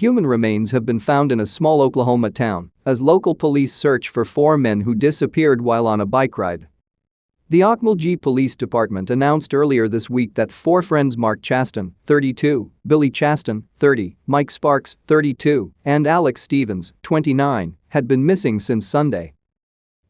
Human remains have been found in a small Oklahoma town as local police search for 4 men who disappeared while on a bike ride. The Okmulgee Police Department announced earlier this week that 4 friends Mark Chaston, 32, Billy Chaston, 30, Mike Sparks, 32, and Alex Stevens, 29, had been missing since Sunday.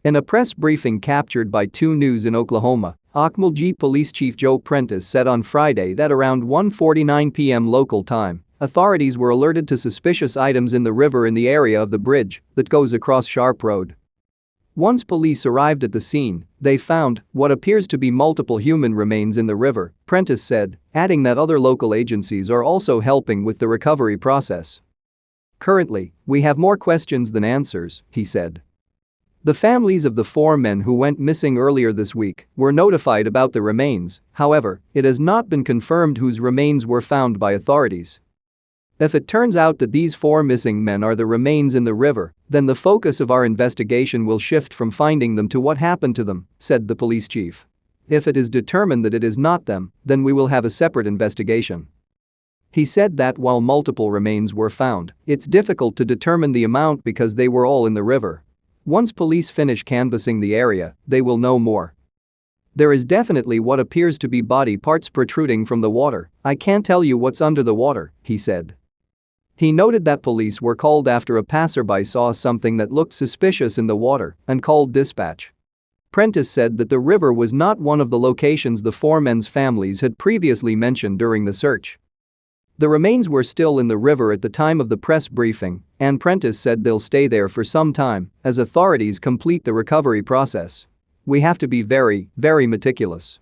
In a press briefing captured by 2 News in Oklahoma, Okmulgee Police Chief Joe Prentice said on Friday that around 1:49 p.m. local time, authorities were alerted to suspicious items in the river in the area of the bridge that goes across Sharp Road. Once police arrived at the scene, they found what appears to be multiple human remains in the river, Prentice said, adding that other local agencies are also helping with the recovery process. "Currently, we have more questions than answers," he said. The families of the 4 men who went missing earlier this week were notified about the remains, however, it has not been confirmed whose remains were found by authorities. If it turns out that these 4 missing men are the remains in the river, then the focus of our investigation will shift from finding them to what happened to them, said the police chief. If it is determined that it is not them, then we will have a separate investigation. He said that while multiple remains were found, it's difficult to determine the amount because they were all in the river. Once police finish canvassing the area, they will know more. "There is definitely what appears to be body parts protruding from the water. I can't tell you what's under the water," he said. He noted that police were called after a passerby saw something that looked suspicious in the water and called dispatch. Prentice said that the river was not one of the locations the 4 men's families had previously mentioned during the search. The remains were still in the river at the time of the press briefing, and Prentice said they'll stay there for some time as authorities complete the recovery process. "We have to be very, very meticulous."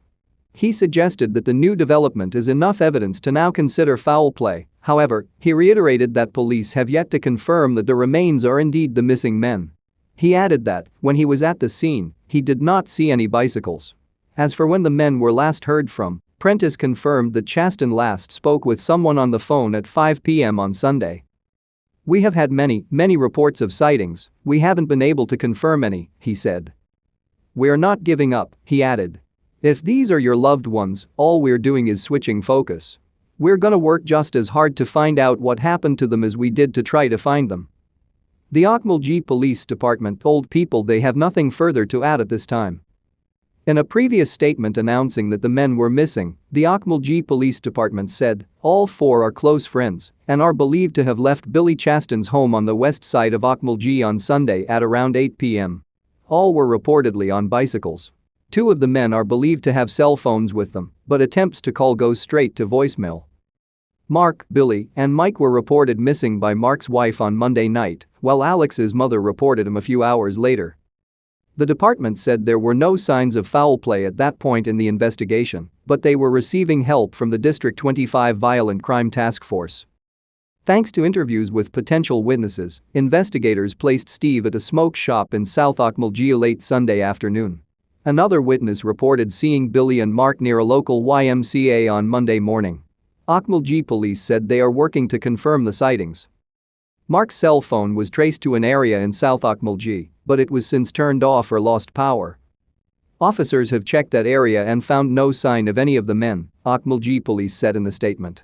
He suggested that the new development is enough evidence to now consider foul play. However, he reiterated that police have yet to confirm that the remains are indeed the missing men. He added that, when he was at the scene, he did not see any bicycles. As for when the men were last heard from, Prentice confirmed that Chaston last spoke with someone on the phone at 5 p.m. on Sunday. "We have had many reports of sightings, we haven't been able to confirm any," he said. "We're not giving up," he added. "If these are your loved ones, all we're doing is switching focus. We're gonna work just as hard to find out what happened to them as we did to try to find them." The Okmulgee Police Department told people they have nothing further to add at this time. In a previous statement announcing that the men were missing, the Okmulgee Police Department said all 4 are close friends and are believed to have left Billy Chaston's home on the west side of Okmulgee on Sunday at around 8 p.m. All were reportedly on bicycles. 2 of the men are believed to have cell phones with them, but attempts to call go straight to voicemail. Mark, Billy, and Mike were reported missing by Mark's wife on Monday night, while Alex's mother reported him a few hours later. The department said there were no signs of foul play at that point in the investigation, but they were receiving help from the District 25 Violent Crime Task Force. Thanks to interviews with potential witnesses, investigators placed Steve at a smoke shop in South Okmulgee late Sunday afternoon. Another witness reported seeing Billy and Mark near a local YMCA on Monday morning. Okmulgee police said they are working to confirm the sightings. Mark's cell phone was traced to an area in South Okmulgee, but it was since turned off or lost power. Officers have checked that area and found no sign of any of the men, Okmulgee police said in the statement.